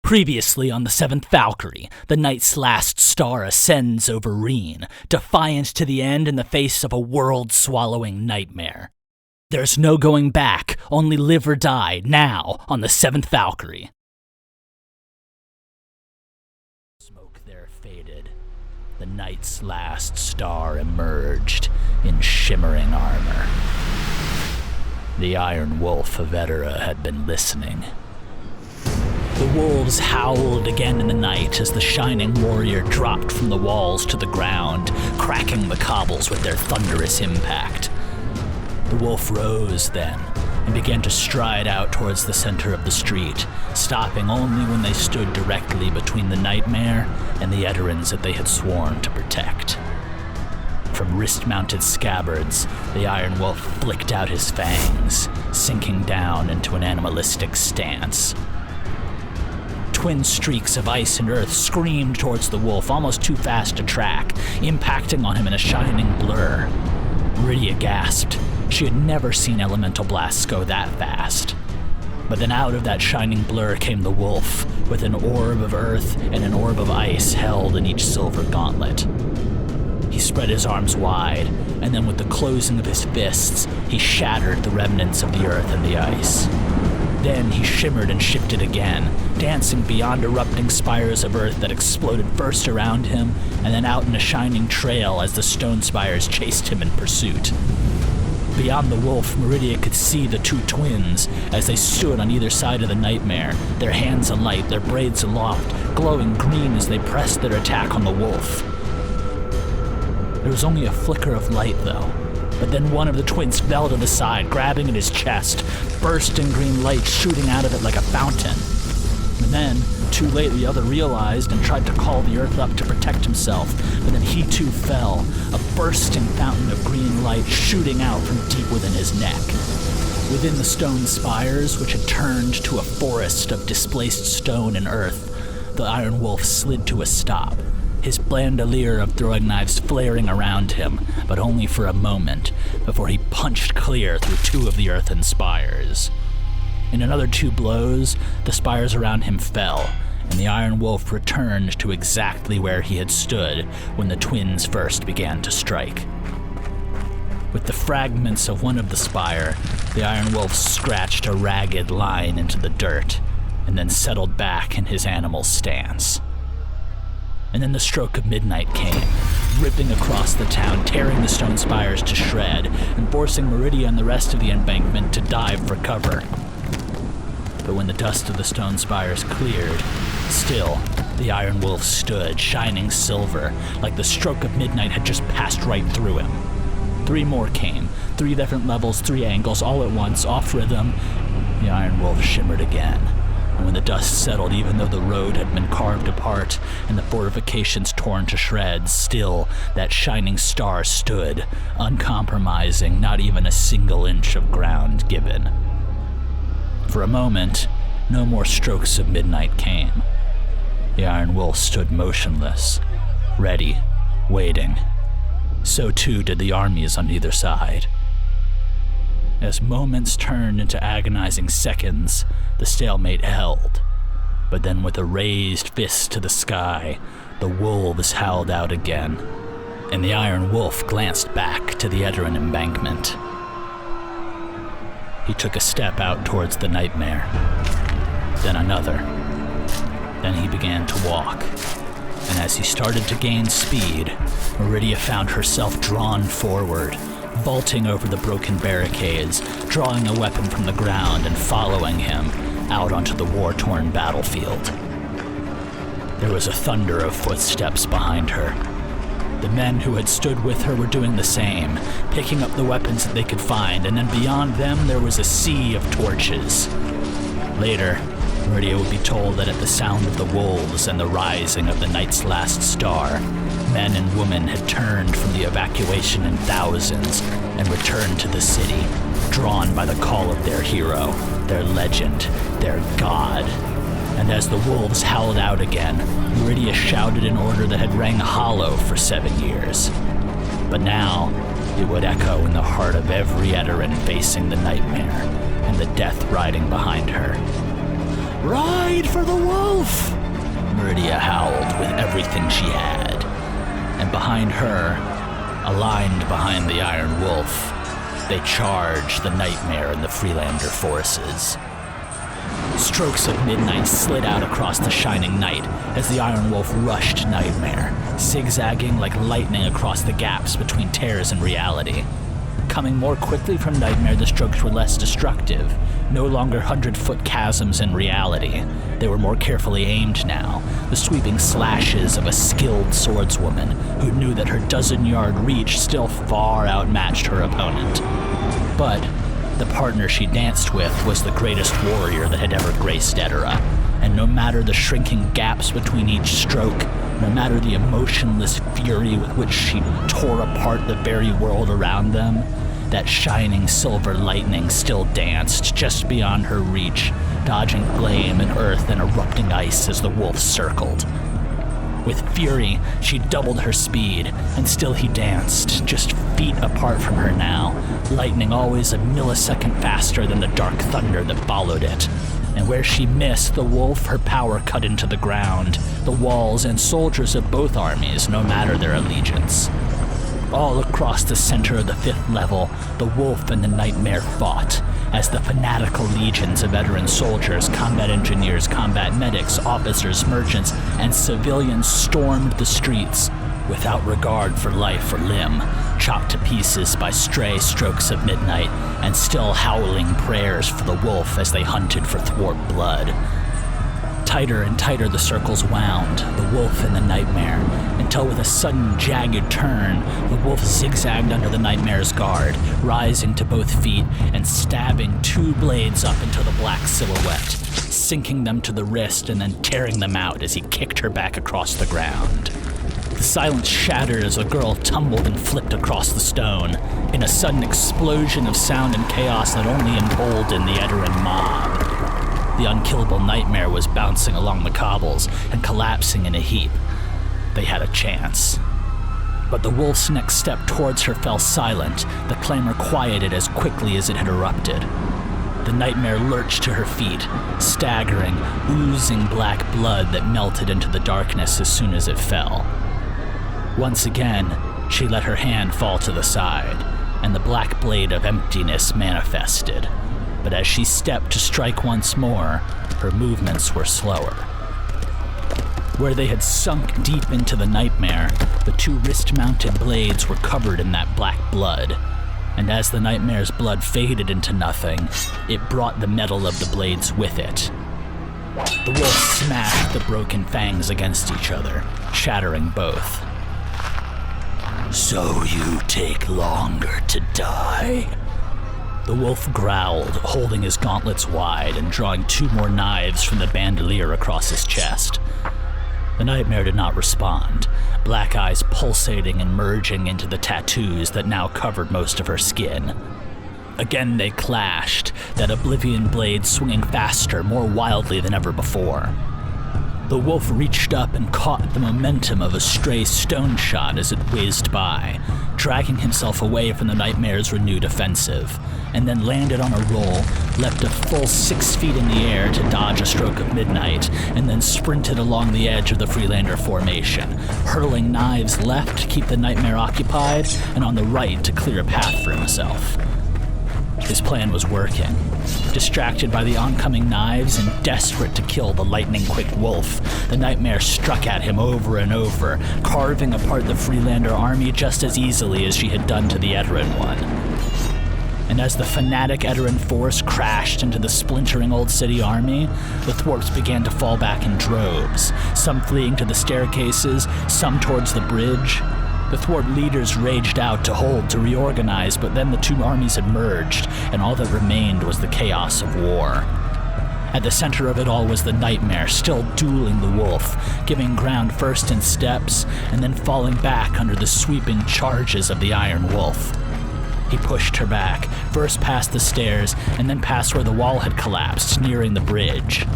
Previously on the Seventh Valkyrie, the night's last star ascends over Rene, defiant to the end in the face of a world-swallowing nightmare. There's no going back, only live or die, now on the Seventh Valkyrie. Smoke there faded. The night's last star emerged in shimmering armor. The Iron Wolf of Edera had been listening. The wolves howled again in the night as the shining warrior dropped from the walls to the ground, cracking the cobbles with their thunderous impact. The wolf rose then and began to stride out towards the center of the street, stopping only when they stood directly between the Knightmare and the Ederans that they had sworn to protect. From wrist-mounted scabbards, the Iron Wolf flicked out his fangs, sinking down into an animalistic stance. Twin streaks of ice and earth screamed towards the wolf, almost too fast to track, impacting on him in a shining blur. Rene gasped. She had never seen elemental blasts go that fast. But then out of that shining blur came the wolf, with an orb of earth and an orb of ice held in each silver gauntlet. He spread his arms wide, and then with the closing of his fists, he shattered the remnants of the earth and the ice. Then he shimmered and shifted again, dancing beyond erupting spires of earth that exploded first around him and then out in a shining trail as the stone spires chased him in pursuit. Beyond the wolf, Meridia could see the two twins as they stood on either side of the Knightmare, their hands alight, their braids aloft, glowing green as they pressed their attack on the wolf. There was only a flicker of light, though. But then one of the twins fell to the side, grabbing at his chest, bursting green light shooting out of it like a fountain. And then, too late, the other realized and tried to call the earth up to protect himself, but then he too fell, a bursting fountain of green light shooting out from deep within his neck. Within the stone spires, which had turned to a forest of displaced stone and earth, the Iron Wolf slid to a stop, his bandolier of throwing knives flaring around him, but only for a moment, before he punched clear through two of the earthen spires. In another two blows, the spires around him fell, and the Iron Wolf returned to exactly where he had stood when the twins first began to strike. With the fragments of one of the spire, the Iron Wolf scratched a ragged line into the dirt, and then settled back in his animal stance. And then the stroke of midnight came, ripping across the town, tearing the stone spires to shred, and forcing Meridia and the rest of the embankment to dive for cover. But when the dust of the stone spires cleared, still, the Iron Wolf stood, shining silver, like the stroke of midnight had just passed right through him. Three more came, 3 different levels, 3 angles, all at once, off rhythm. The Iron Wolf shimmered again. And when the dust settled, even though the road had been carved apart and the fortifications torn to shreds, still that shining star stood, uncompromising, not even a single inch of ground given. For a moment, no more strokes of midnight came. The Iron Wolf stood motionless, ready, waiting. So too did the armies on either side. As moments turned into agonizing seconds, the stalemate held. But then with a raised fist to the sky, the wolves howled out again, and the Iron Wolf glanced back to the Ederan embankment. He took a step out towards the Knightmare, then another. Then he began to walk, and as he started to gain speed, Meridia found herself drawn forward, vaulting over the broken barricades, drawing a weapon from the ground and following him out onto the war-torn battlefield. There was a thunder of footsteps behind her. The men who had stood with her were doing the same, picking up the weapons that they could find, and then beyond them there was a sea of torches. Later, Meridia would be told that at the sound of the wolves and the rising of the night's last star, men and women had turned from the evacuation in thousands and returned to the city, drawn by the call of their hero, their legend, their god. And as the wolves howled out again, Meridia shouted an order that had rang hollow for 7 years. But now, it would echo in the heart of every Ederan facing the Knightmare, and the death riding behind her. Ride for the wolf! Meridia howled with everything she had. And behind her, aligned behind the Iron Wolf, they charged the Knightmare and the Freelander forces. Strokes of midnight slid out across the shining night as the Iron Wolf rushed Knightmare, zigzagging like lightning across the gaps between tears and reality. Coming more quickly from Knightmare, the strokes were less destructive, no longer 100-foot chasms in reality. They were more carefully aimed now, the sweeping slashes of a skilled swordswoman who knew that her dozen-yard reach still far outmatched her opponent. But the partner she danced with was the greatest warrior that had ever graced Edera, and no matter the shrinking gaps between each stroke, no matter the emotionless fury with which she tore apart the very world around them, that shining silver lightning still danced just beyond her reach, dodging flame and earth and erupting ice as the wolf circled. With fury, she doubled her speed, and still he danced, just feet apart from her now, lightning always a millisecond faster than the dark thunder that followed it. And where she missed the wolf, her power cut into the ground, the walls and soldiers of both armies, no matter their allegiance. All across the center of the 5th level, the wolf and the Knightmare fought, as the fanatical legions of veteran soldiers, combat engineers, combat medics, officers, merchants, and civilians stormed the streets without regard for life or limb, chopped to pieces by stray strokes of midnight, and still howling prayers for the wolf as they hunted for thwart blood. Tighter and tighter the circles wound, the wolf and the Knightmare, until with a sudden jagged turn, the wolf zigzagged under the Knightmare's guard, rising to both feet and stabbing 2 blades up into the black silhouette, sinking them to the wrist and then tearing them out as he kicked her back across the ground. The silence shattered as the girl tumbled and flipped across the stone, in a sudden explosion of sound and chaos that only emboldened the Edoran mob. The unkillable Knightmare was bouncing along the cobbles and collapsing in a heap. They had a chance. But the wolf's next step towards her fell silent, the clamor quieted as quickly as it had erupted. The Knightmare lurched to her feet, staggering, oozing black blood that melted into the darkness as soon as it fell. Once again, she let her hand fall to the side, and the black blade of emptiness manifested. But as she stepped to strike once more, her movements were slower. Where they had sunk deep into the Knightmare, the 2 wrist-mounted blades were covered in that black blood, and as the Knightmare's blood faded into nothing, it brought the metal of the blades with it. The wolf smashed the broken fangs against each other, shattering both. "So you take longer to die?" The wolf growled, holding his gauntlets wide and drawing 2 more knives from the bandolier across his chest. The Knightmare did not respond, black eyes pulsating and merging into the tattoos that now covered most of her skin. Again they clashed, that oblivion blade swinging faster, more wildly than ever before. The wolf reached up and caught the momentum of a stray stone shot as it whizzed by, dragging himself away from the Knightmare's renewed offensive, and then landed on a roll, leapt a full 6 feet in the air to dodge a stroke of midnight, and then sprinted along the edge of the Freelander formation, hurling knives left to keep the Knightmare occupied, and on the right to clear a path for himself. His plan was working. Distracted by the oncoming knives and desperate to kill the lightning-quick wolf, the Knightmare struck at him over and over, carving apart the Freelander army just as easily as she had done to the Edoran one. And as the fanatic Edoran force crashed into the splintering Old City army, the thwarts began to fall back in droves, some fleeing to the staircases, some towards the bridge. The thwart leaders raged out to hold, to reorganize, but then the 2 armies had merged, and all that remained was the chaos of war. At the center of it all was the Knightmare, still dueling the wolf, giving ground first in steps, and then falling back under the sweeping charges of the Iron Wolf. He pushed her back, first past the stairs, and then past where the wall had collapsed, nearing the bridge.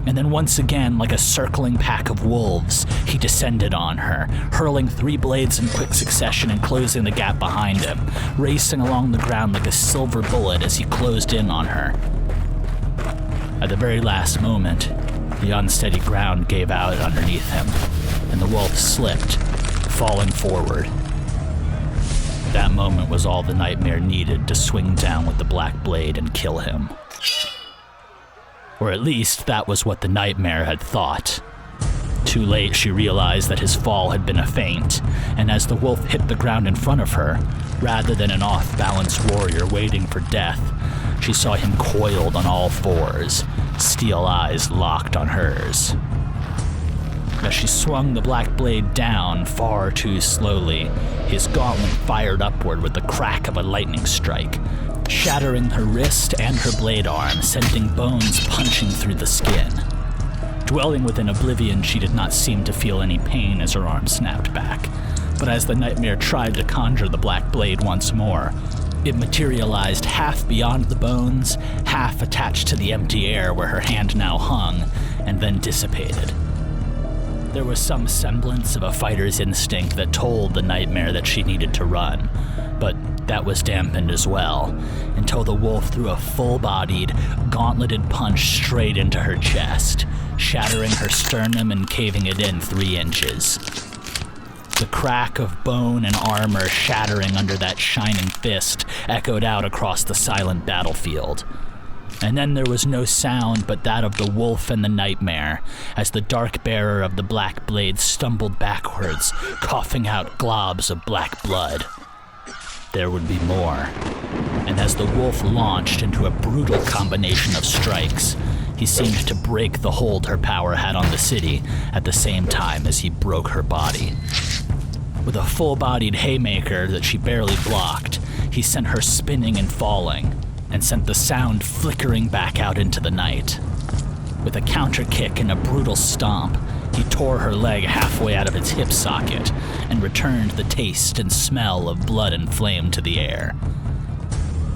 And then once again, like a circling pack of wolves, he descended on her, hurling 3 blades in quick succession and closing the gap behind him, racing along the ground like a silver bullet as he closed in on her. At the very last moment, the unsteady ground gave out underneath him, and the wolf slipped, falling forward. That moment was all the Knightmare needed to swing down with the black blade and kill him. Or at least that was what the Knightmare had thought. Too late, she realized that his fall had been a feint, and as the wolf hit the ground in front of her, rather than an off-balance warrior waiting for death, she saw him coiled on all fours, steel eyes locked on hers. As she swung the black blade down far too slowly, his gauntlet fired upward with the crack of a lightning strike, shattering her wrist and her blade arm, sending bones punching through the skin. Dwelling within oblivion, she did not seem to feel any pain as her arm snapped back, but as the Knightmare tried to conjure the black blade once more, it materialized half beyond the bones, half attached to the empty air where her hand now hung, and then dissipated. There was some semblance of a fighter's instinct that told the Knightmare that she needed to run, but that was dampened as well, until the wolf threw a full-bodied, gauntleted punch straight into her chest, shattering her sternum and caving it in 3 inches. The crack of bone and armor shattering under that shining fist echoed out across the silent battlefield. And then there was no sound but that of the wolf and the Knightmare, as the dark bearer of the black blade stumbled backwards, coughing out globs of black blood. There would be more, and as the wolf launched into a brutal combination of strikes, he seemed to break the hold her power had on the city at the same time as he broke her body. With a full-bodied haymaker that she barely blocked, he sent her spinning and falling, and sent the sound flickering back out into the night. With a counter kick and a brutal stomp, he tore her leg halfway out of its hip socket and returned the taste and smell of blood and flame to the air.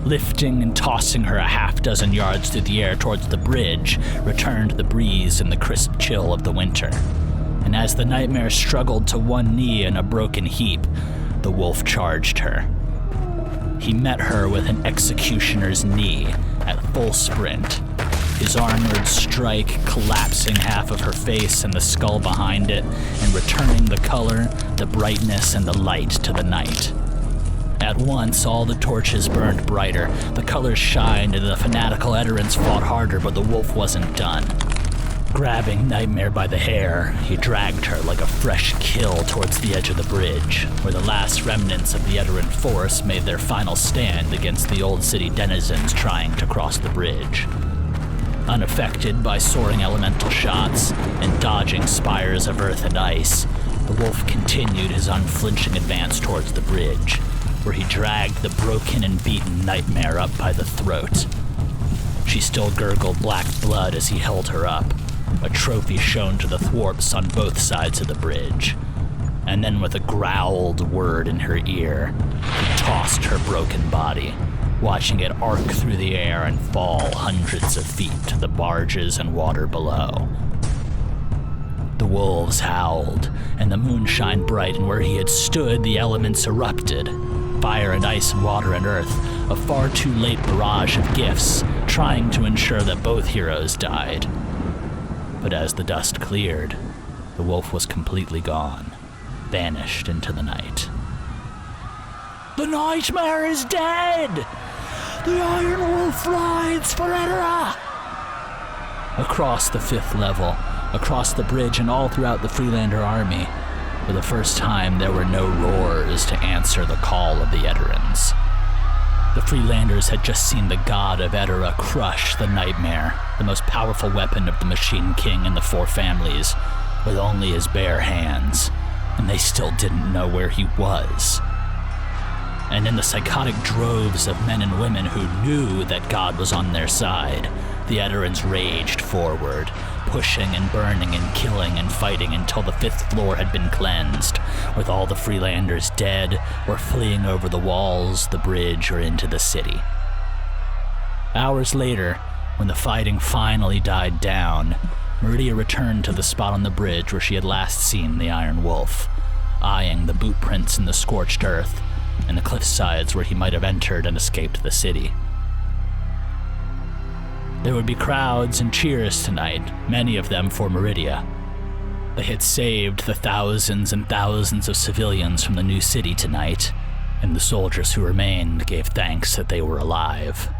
Lifting and tossing her a half-dozen yards through the air towards the bridge returned the breeze and the crisp chill of the winter. And as the Knightmare struggled to one knee in a broken heap, the wolf charged her. He met her with an executioner's knee at full sprint, his armored strike collapsing half of her face and the skull behind it, and returning the color, the brightness, and the light to the night. At once, all the torches burned brighter, the colors shined, and the fanatical Eterans fought harder, but the wolf wasn't done. Grabbing Knightmare by the hair, he dragged her like a fresh kill towards the edge of the bridge, where the last remnants of the Eteran force made their final stand against the old city denizens trying to cross the bridge. Unaffected by soaring elemental shots and dodging spires of earth and ice, the wolf continued his unflinching advance towards the bridge, where he dragged the broken and beaten Knightmare up by the throat. She still gurgled black blood as he held her up, a trophy shown to the thwarts on both sides of the bridge. And then with a growled word in her ear, he tossed her broken body, watching it arc through the air and fall hundreds of feet to the barges and water below. The wolves howled, and the moon shined bright, and where he had stood, the elements erupted. Fire and ice and water and earth, a far too late barrage of gifts, trying to ensure that both heroes died. But as the dust cleared, the wolf was completely gone, vanished into the night. The Knightmare is dead! The Iron Wolf rides for Edera! Across the 5th level, across the bridge, and all throughout the Freelander army, for the first time there were no roars to answer the call of the Eterans. The Freelanders had just seen the god of Edera crush the Knightmare, the most powerful weapon of the Machine King and the 4 families, with only his bare hands, and they still didn't know where he was. And in the psychotic droves of men and women who knew that God was on their side, the Eterans raged forward, pushing and burning and killing and fighting until the 5th floor had been cleansed, with all the Freelanders dead or fleeing over the walls, the bridge, or into the city. Hours later, when the fighting finally died down, Meridia returned to the spot on the bridge where she had last seen the Iron Wolf, eyeing the boot prints in the scorched earth and the cliff sides where he might have entered and escaped the city. There would be crowds and cheers tonight, many of them for Meridia. They had saved the thousands and thousands of civilians from the new city tonight, and the soldiers who remained gave thanks that they were alive.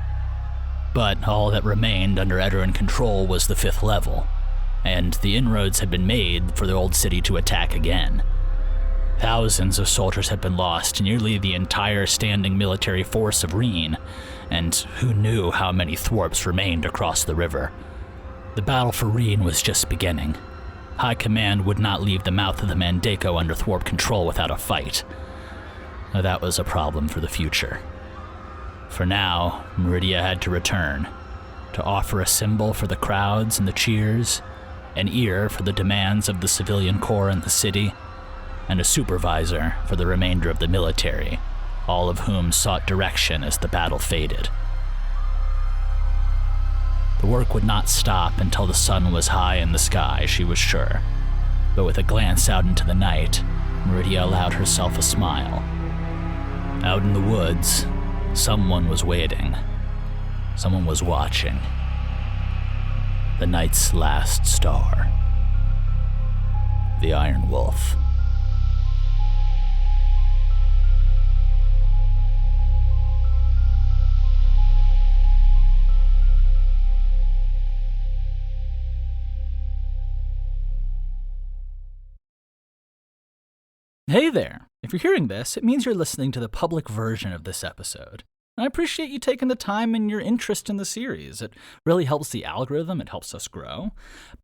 But all that remained under Edoran control was the 5th level, and the inroads had been made for the old city to attack again. Thousands of soldiers had been lost, nearly the entire standing military force of Rene, and who knew how many thwarps remained across the river. The battle for Rene was just beginning. High Command would not leave the mouth of the Mandako under thwarp control without a fight. Now, that was a problem for the future. For now, Meridia had to return, to offer a symbol for the crowds and the cheers, an ear for the demands of the civilian corps in the city, and a supervisor for the remainder of the military, all of whom sought direction as the battle faded. The work would not stop until the sun was high in the sky, she was sure. But with a glance out into the night, Meridia allowed herself a smile. Out in the woods, someone was waiting. Someone was watching. The night's last star. The Iron Wolf. Hey there! If you're hearing this, it means you're listening to the public version of this episode. I appreciate you taking the time and your interest in the series. It really helps the algorithm, it helps us grow.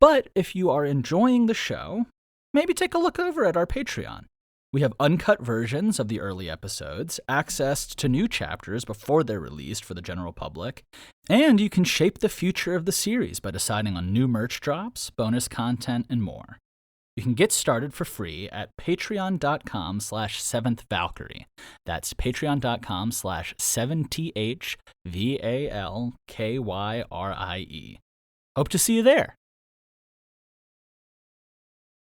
But if you are enjoying the show, maybe take a look over at our Patreon. We have uncut versions of the early episodes, access to new chapters before they're released for the general public, and you can shape the future of the series by deciding on new merch drops, bonus content, and more. You can get started for free at patreon.com/Seventh Valkyrie. That's patreon.com/7THVALKYRIE. Hope to see you there.